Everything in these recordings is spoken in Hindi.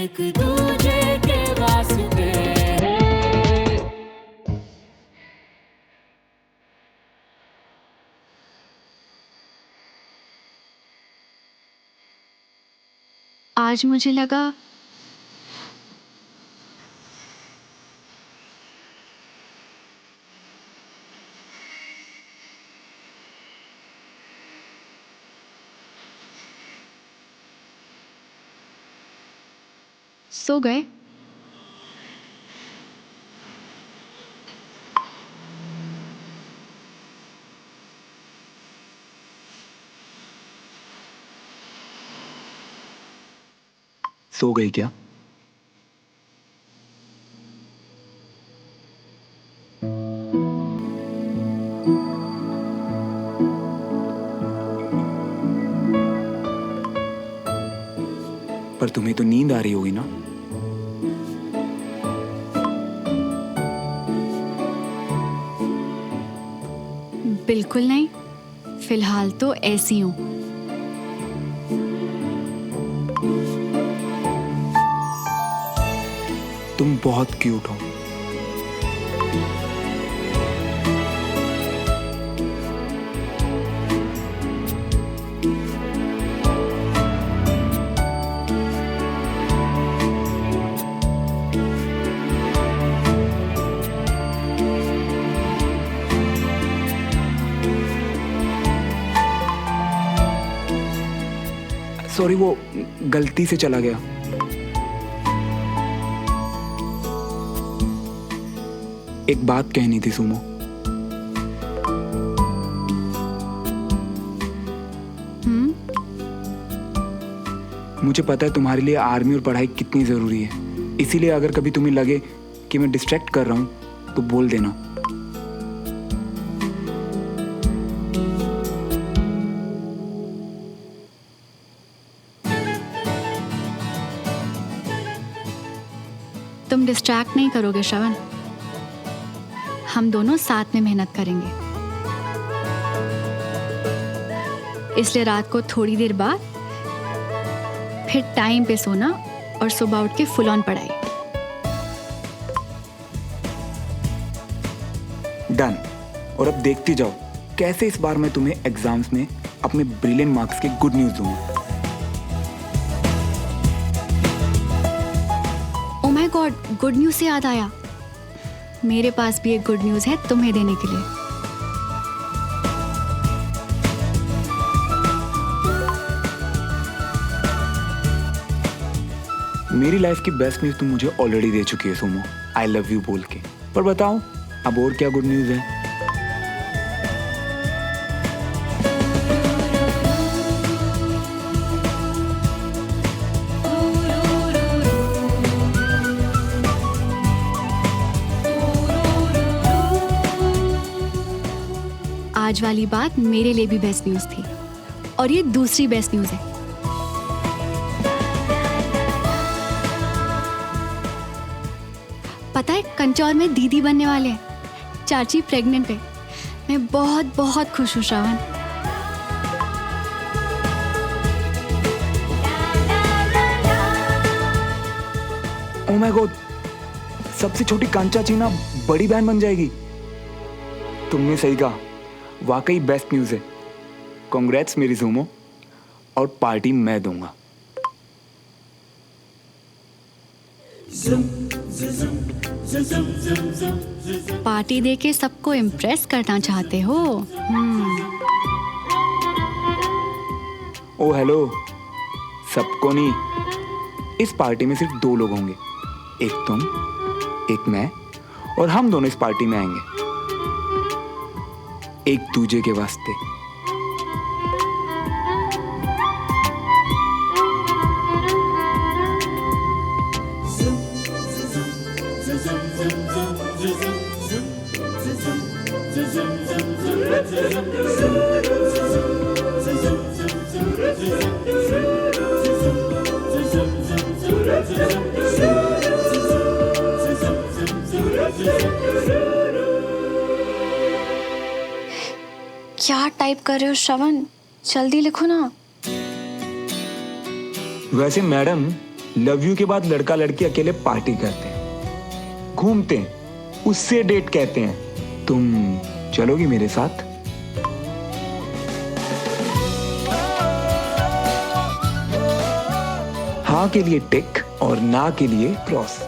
एक दूजे के वास्ते। आज मुझे लगा सो गए। सो गई क्या? पर तुम्हें तो नींद आ रही होगी ना? बिल्कुल नहीं, फिलहाल तो ऐसी हूँ। तुम बहुत क्यूट हो। सॉरी, वो गलती से चला गया। एक बात कहनी थी सुमो। मुझे पता है तुम्हारे लिए आर्मी और पढ़ाई कितनी जरूरी है, इसीलिए अगर कभी तुम्हें लगे कि मैं डिस्ट्रैक्ट कर रहा हूं तो बोल देना। तुम डिस्ट्रैक्ट नहीं करोगे श्रवण, हम दोनों साथ में मेहनत करेंगे। इसलिए रात को थोड़ी देर बाद फिर टाइम पे सोना और सुबह उठ के फुल ऑन पढ़ाई। डन। और अब देखती जाओ कैसे इस बार मैं तुम्हें एग्जाम्स में अपने ब्रिलियंट मार्क्स के गुड न्यूज दूंगा। Oh my God, good news से याद आया, मेरे पास भी एक गुड न्यूज है तुम्हें देने के लिए। मेरी लाइफ की बेस्ट न्यूज तुम मुझे ऑलरेडी दे चुकी है सुमो, आई लव यू बोल के। पर बताओ अब और क्या गुड न्यूज है? आज वाली बात मेरे लिए भी बेस्ट न्यूज थी और ये दूसरी बेस्ट न्यूज है। पता है कंचौर में दीदी बनने वाले हैं, चाची प्रेग्नेंट है। मैं बहुत बहुत खुश हूँ श्रवण। ओह माय गॉड, सबसे छोटी कांचा चीना बड़ी बहन बन जाएगी। तुमने सही कहा, वाकई बेस्ट न्यूज है। कांग्रेट्स मेरी सुमो, और पार्टी मैं दूंगा। पार्टी देके सबको इम्प्रेस करना चाहते हो? ओ हेलो, सबको नहीं, इस पार्टी में सिर्फ 2 लोग होंगे, एक तुम एक मैं, और हम दोनों इस पार्टी में आएंगे एक दूजे के वास्ते। क्या टाइप कर रहे हो श्रवण, जल्दी लिखो ना। वैसे मैडम, लव यू के बाद लड़का लड़की अकेले पार्टी करते हैं, घूमते हैं, उससे डेट कहते हैं। तुम चलोगी मेरे साथ? हाँ के लिए टिक और ना के लिए क्रॉस।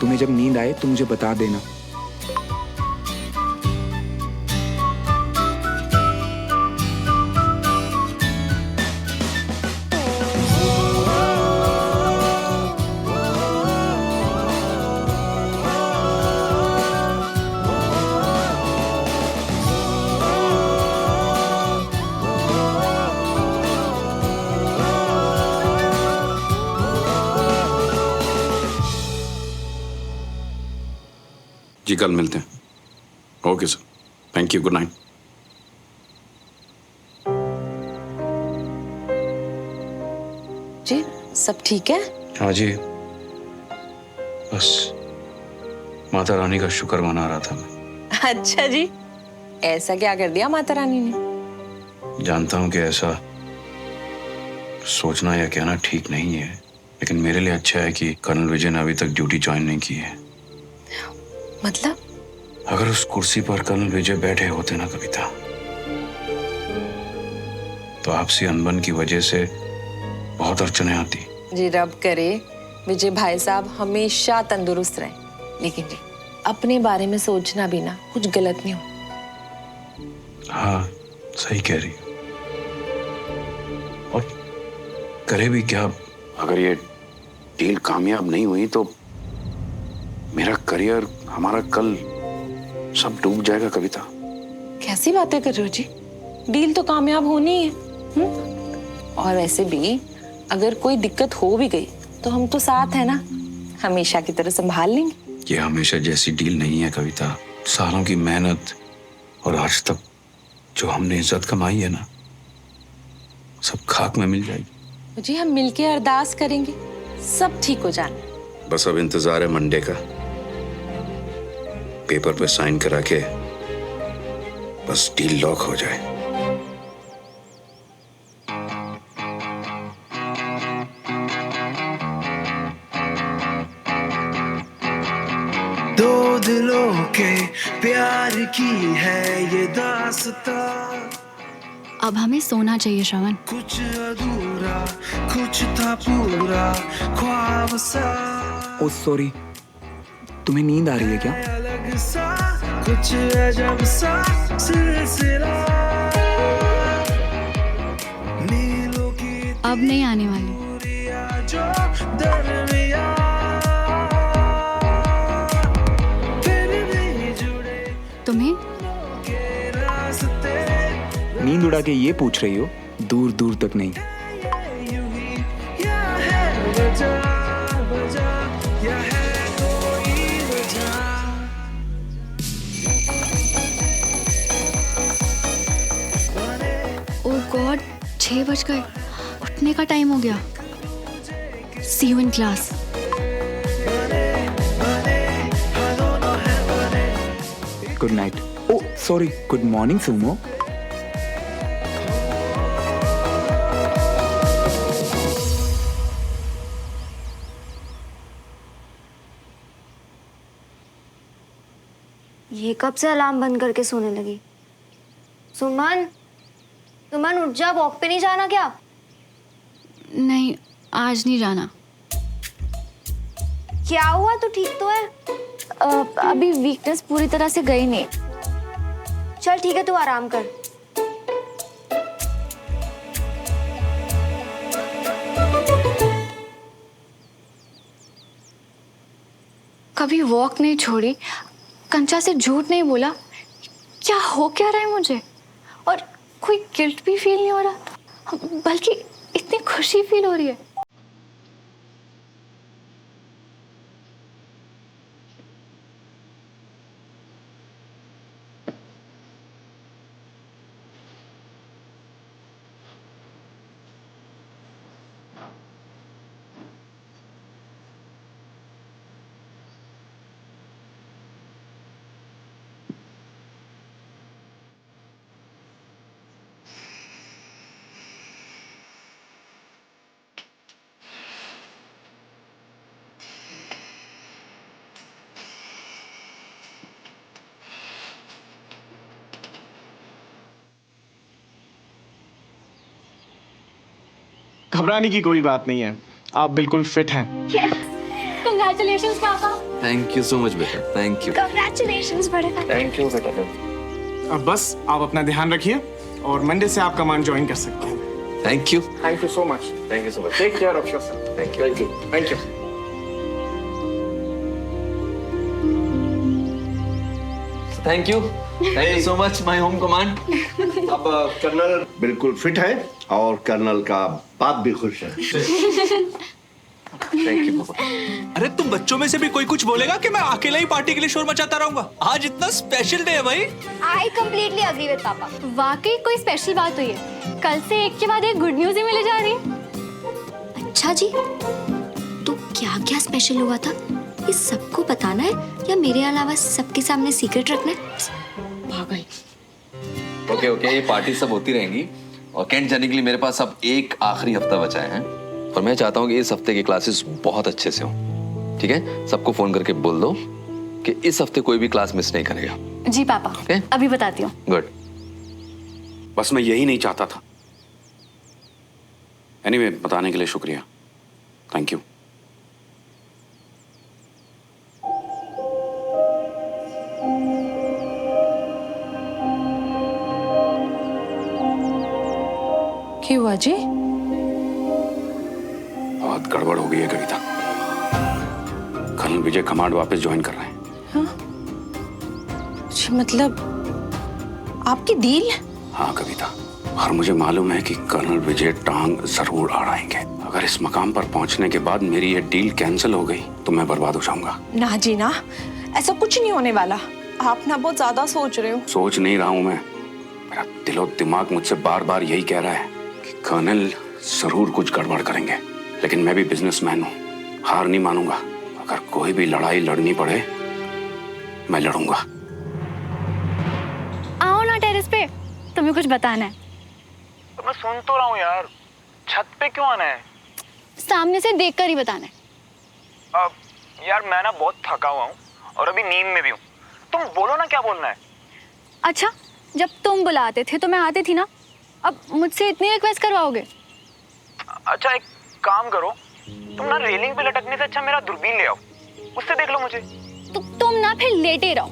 तुम्हें जब नींद आए तो मुझे बता देना। जी कल मिलते हैं। Okay sir, thank you, good night. जी सब ठीक है? हाँ जी, बस माता रानी का शुक्र मना रहा था मैं। अच्छा जी, ऐसा क्या कर दिया माता रानी ने? जानता हूँ कि ऐसा सोचना या कहना ठीक नहीं है, लेकिन मेरे लिए अच्छा है कि कर्नल विजय ने अभी तक ड्यूटी ज्वाइन नहीं की है। मतलब? अगर उस कुर्सी पर कर्नल विजय बैठे होते ना कविता, तो आपसी अनबन की वजह से बहुत अड़चने आती। जी रब करे विजय भाई साहब हमेशा तंदुरुस्त रहे, लेकिन जी अपने बारे में सोचना भी ना कुछ गलत नहीं हो। हाँ सही कह रही, और करे भी क्या? अगर ये डील कामयाब नहीं हुई तो मेरा करियर, हमारा कल सब डूब जाएगा कविता। कैसी बातें कर रहे हो जी? डील तो कामयाब होनी है। और वैसे भी अगर कोई दिक्कत हो भी गई तो हम तो साथ है ना, हमेशा की तरह संभाल लेंगे। ये हमेशा जैसी डील नहीं है कविता। सालों की मेहनत और आज तक जो हमने इज्जत कमाई है ना, सब खाक में मिल जाएगी। जी हम मिलके अरदास करेंगे, सब ठीक हो जाना। बस अब इंतजार है मंडे का, पेपर पे साइन करा के बस डील लॉक हो जाए। दो दिलों के प्यार की है ये दास्तां, अब हमें सोना चाहिए श्रवण। कुछ अधूरा कुछ था पूरा ख्वाब सा। ओ सॉरी, तुम्हें नींद आ रही है क्या? अलग सा कुछ अजब सा सिलसिला, नीलों की अब नहीं आने वाली। दूरियां जो दरमियां, फिर भी जुड़े तुम्हें के रास्ते। नींद उड़ा के ये पूछ रही हो? दूर दूर तक नहीं। यूं ही या है वजह वजह या है कोई वजह। ओ गॉड, 6 बज गए, उठने का टाइम हो गया। See you in class. Good night. Oh sorry, good morning Sumo. ये कब से अलार्म बंद करके सोने लगी? सुमन, सुमन उठ जा, वॉक पे नहीं जाना क्या? नहीं, आज नहीं जाना। क्या हुआ, तू ठीक तो है? अभी वीकनेस पूरी तरह से गई नहीं। चल ठीक है, तू आराम कर। कभी वॉक नहीं छोड़ी, कंचा से झूठ नहीं बोला। क्या हो क्या रहा है मुझे? और कोई गिल्ट भी फील नहीं हो रहा, बल्कि इतनी खुशी फील हो रही है। घबराने की कोई बात नहीं है, आप बिल्कुल फिट हैं। Congratulations पापा। थैंक यू सो मच बेटा, थैंक यू। Congratulations बड़े पापा। थैंक यू बेटा। अब बस आप अपना ध्यान रखिए और मंडे से आप कमांड ज्वाइन कर सकते हैं। Thank you. Thank you so much. Thank you so much. Take care of yourself. Thank you. Thank you. Thank you so much my home command. अब कर्नल बिल्कुल फिट है और कर्नल का बाप भी खुश है। Thank you. अरे तुम बच्चों में से भी कोई कुछ बोलेगा कि मैं अकेला ही पार्टी के लिए शोर मचाता रहूंगा? आज इतना स्पेशल डे है भाई। आई कंप्लीटली एग्री विद पापा। वाकई कोई स्पेशल बात हुई है। कल से एक के बाद एक गुड न्यूज ही मिले जा रही है। अच्छा जी, तो क्या क्या स्पेशल हुआ था? ये सबको बताना है या मेरे अलावा सबके सामने सीक्रेट रखना है? पागल। ओके ओके, ये पार्टी सब होती रहेंगी और कैंट जाने के लिए मेरे पास अब एक आखिरी हफ्ता बचा है और मैं चाहता हूँ कि इस हफ्ते की क्लासेस बहुत अच्छे से हों। ठीक है, सबको फोन करके बोल दो कि इस हफ्ते कोई भी क्लास मिस नहीं करेगा। जी पापा। Okay? अभी बताती हूँ। गुड। बस मैं यही नहीं चाहता था। एनीवे, बताने के लिए शुक्रिया। Thank you. क्या हुआ जी? बहुत गड़बड़ हो गई है कविता। कर्नल विजय कमांड वापस ज्वाइन कर रहे हैं। जी मतलब आपकी डील? हाँ कविता, और मुझे मालूम है कि कर्नल विजय टांग जरूर अड़ाएंगे। अगर इस मकाम पर पहुंचने के बाद मेरी ये डील कैंसिल हो गई तो मैं बर्बाद हो जाऊंगा। ना जी ना, ऐसा कुछ नहीं होने वाला। आप ना बहुत ज्यादा सोच रहे हो। सोच नहीं रहा हूं मैं, मेरा दिलो दिमाग मुझसे बार बार यही कह रहा है कि कर्नल जरूर कुछ गड़बड़ करेंगे। लेकिन मैं भी बिजनेसमैन हूं, हार नहीं मानूंगा। अगर कोई भी लड़ाई लड़नी पड़े मैं लड़ूंगा। आओ ना टेरेस पे, तुम्हें कुछ बताना है। तो मैं सुन तो रहा हूँ यार, छत पे क्यों आना है? सामने से देखकर ही बताना है। अब यार मैं ना बहुत थका हुआ हूँ और अभी नींद में भी हूँ। तुम बोलो ना क्या बोलना है। अच्छा, जब तुम बुलाते थे तो मैं आती थी ना, अब मुझसे इतनी रिक्वेस्ट करवाओगे? अच्छा एक काम करो, तुम ना रेलिंग पे लटकने से अच्छा मेरा दूरबीन ले आओ, उससे देख लो मुझे। तो तुम ना फिर लेटे रहो।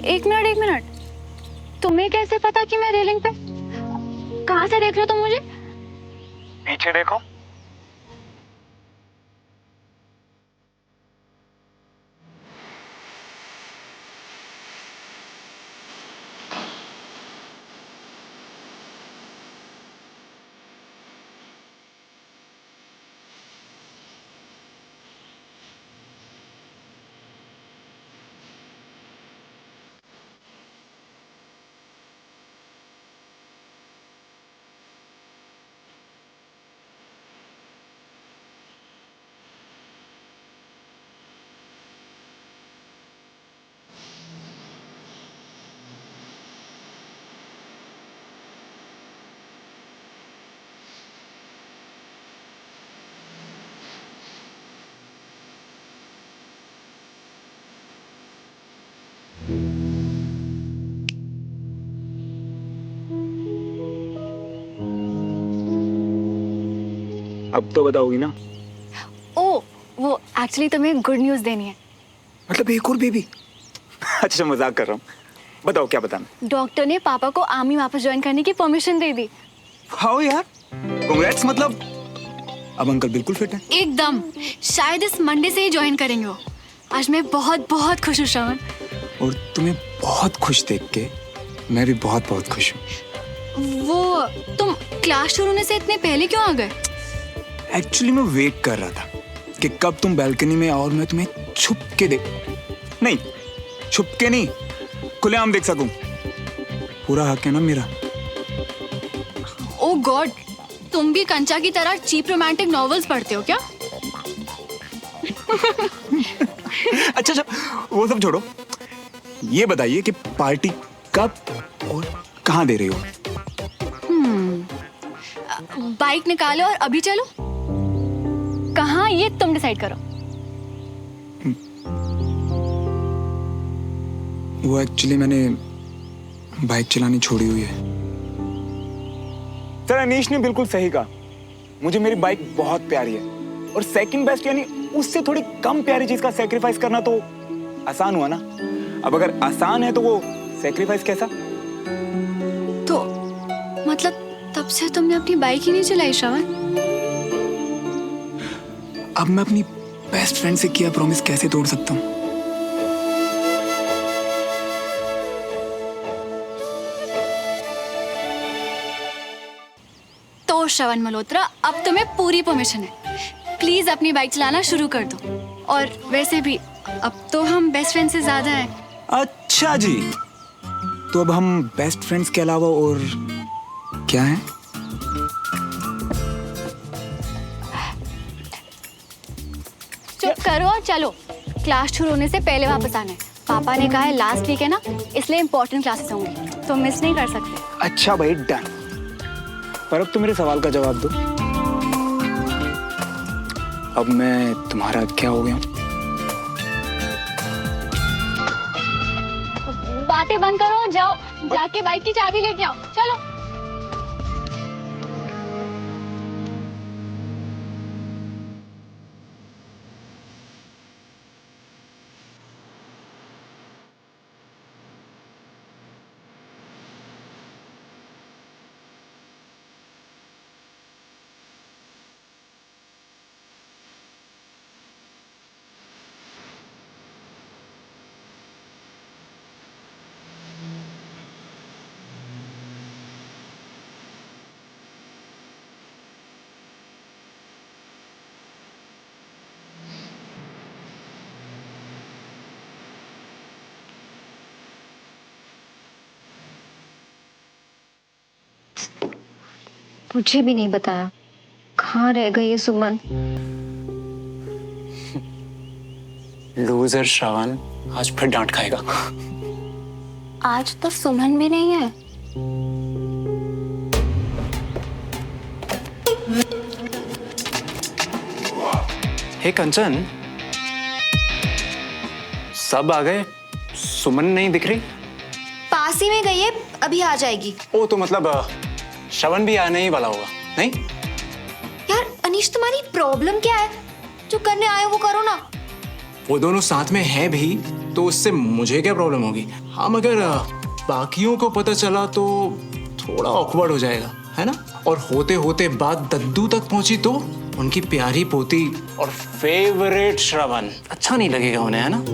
एक मिनट, तुम्हें कैसे पता कि मैं रेलिंग पे? कहाँ से देख रहे हो तुम मुझे? पीछे देखो। अब तो बताओगी ना? ओ, वो एक्चुअली तुम्हें गुड न्यूज देनी है। मतलब एक और बेबी? अच्छा मजाक कर रहा हूँ, बताओ क्या बताना। डॉक्टर ने पापा को आर्मी वापस ज्वाइन करने की परमिशन दे दी। हाउ यार, कांग्रेट्स। मतलब अब अंकल बिल्कुल फिट है। एकदम, शायद इस मंडे से ही ज्वाइन करेंगे वो। आज मैं बहुत बहुत खुश हूँ श्रवण। और तुम्हें बहुत खुश देख के मैं भी बहुत बहुत खुश हूँ। वो तुम क्लास शुरू होने से इतने पहले क्यों आ गए? एक्चुअली मैं वेट कर रहा था कि कब तुम बालकनी में और मैं तुम्हें छुप के नहीं खुलेआम देख सकूं। पूरा हक है ना मेरा। ओ गॉड, तुम भी कंचा की तरह चीप रोमांटिक नॉवेल्स पढ़ते हो क्या? अच्छा वो सब छोड़ो, ये बताइए कि पार्टी कब और कहाँ दे रही हो? बाइक निकालो और अभी चलो। कहाँ ये तुम डिसाइड करो। वो एक्चुअली मैंने बाइक चलानी छोड़ी हुई है। सर अनीश ने बिल्कुल सही कहा, मुझे मेरी बाइक बहुत प्यारी है और सेकंड बेस्ट यानी उससे थोड़ी कम प्यारी चीज का सेक्रीफाइस करना तो आसान हुआ ना। अब अगर आसान है तो वो सेक्रीफाइस कैसा? तो मतलब तब से तुमने अपनी बाइक ही नहीं चलाई श्रवण? अब मैं अपनी बेस्ट फ्रेंड से किया प्रॉमिस कैसे तोड़ सकता हूँ? तो श्रवण मल्होत्रा अब तुम्हें पूरी परमिशन है, प्लीज अपनी बाइक चलाना शुरू कर दो। और वैसे भी अब तो हम बेस्ट फ्रेंड से ज्यादा हैं। अच्छा जी, तो अब हम बेस्ट फ्रेंड्स के अलावा और क्या है? चुप करो और चलो, क्लास शुरू होने से पहले वापस आना है। पापा ने कहा है लास्ट वीक है ना, इसलिए इम्पोर्टेंट क्लासेस होंगी तो मिस नहीं कर सकते। अच्छा भाई डन, पर अब तो मेरे सवाल का जवाब दो, अब मैं तुम्हारा क्या हो गया? बातें बंद करो, जाओ जाके बाइक की चाबी लेके आओ, चलो। मुझे भी नहीं बताया, कहाँ रह गई ये सुमन? लूजर श्रवण आज फिर डांट खाएगा। आज तो सुमन भी नहीं है। हे कंचन, सब आ गए, सुमन नहीं दिख रही? पास ही में गई है, अभी आ जाएगी। ओ तो मतलब श्रवण भी आने ही वाला होगा, नहीं? यार अनीश, तुम्हारी प्रॉब्लम क्या है? जो करने आए वो करो ना। वो दोनों साथ में है भी तो उससे मुझे क्या प्रॉब्लम होगी? हाँ मगर बाकियों को पता चला तो थोड़ा ऑकवर्ड हो जाएगा, है ना? और होते होते बात दद्दू तक पहुंची तो उनकी प्यारी पोती और फेवरेट श्रवण, अच्छा नहीं लगेगा उन्हें, है ना?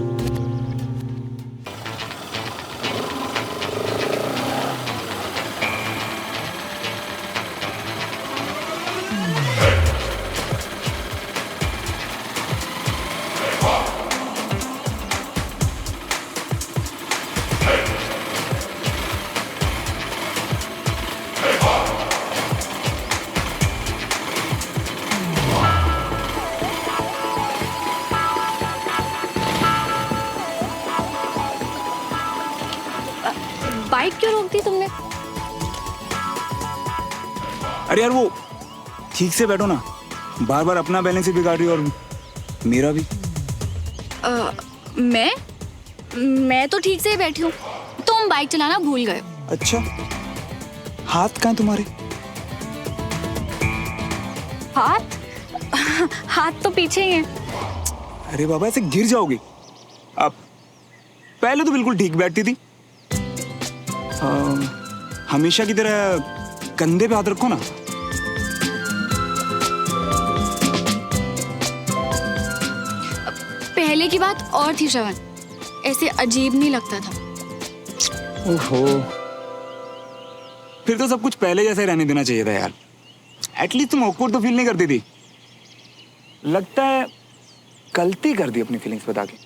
बाइक क्यों रोक दी तुमने? अरे यार वो ठीक से बैठो ना, बार बार अपना बैलेंस ही बिगाड़ रही हो और मेरा भी। मैं तो ठीक से ही बैठी हूँ, तुम बाइक चलाना भूल गए। अच्छा, हाथ कहाँ तुम्हारे? हाथ तो पीछे ही है। अरे बाबा ऐसे गिर जाओगी। अब पहले तो बिल्कुल ठीक बैठती थी, हमेशा की तरह कंधे पे हाथ रखो ना। पहले की बात और थी श्रवण, ऐसे अजीब नहीं लगता था। ओहो, फिर तो सब कुछ पहले जैसा ही रहने देना चाहिए था यार। एटलीस्ट तुम ऑकवर्ड तो फील नहीं करती थी। लगता है गलती कर दी अपनी फीलिंग्स बता के।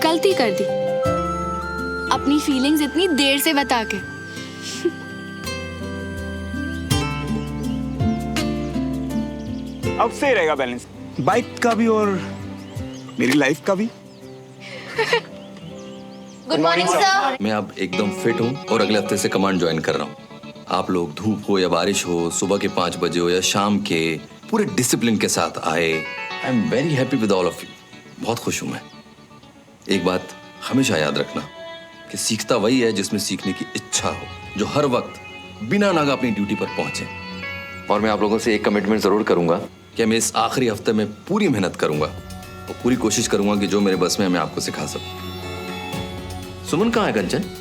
गलती कर दी अपनी फीलिंग्स इतनी देर से बता के। अब सही रहेगा बैलेंस, बाइक का भी और मेरी लाइफ का भी। Good morning sir. मैं अब एकदम फिट हूँ और अगले हफ्ते से कमांड ज्वाइन कर रहा हूँ। आप लोग धूप हो या बारिश हो, सुबह के 5 बजे हो या शाम के, पूरे डिसिप्लिन के साथ आए। I am very happy with all of you. बहुत खुश हूं मैं। एक बात हमेशा याद रखना कि सीखता वही है जिसमें सीखने की इच्छा हो, जो हर वक्त बिना नागा अपनी ड्यूटी पर पहुंचे। और मैं आप लोगों से एक कमिटमेंट जरूर करूंगा कि मैं इस आखिरी हफ्ते में पूरी मेहनत करूंगा और पूरी कोशिश करूंगा कि जो मेरे बस में है मैं आपको सिखा सकूं। सुमन कहाँ है कंचन?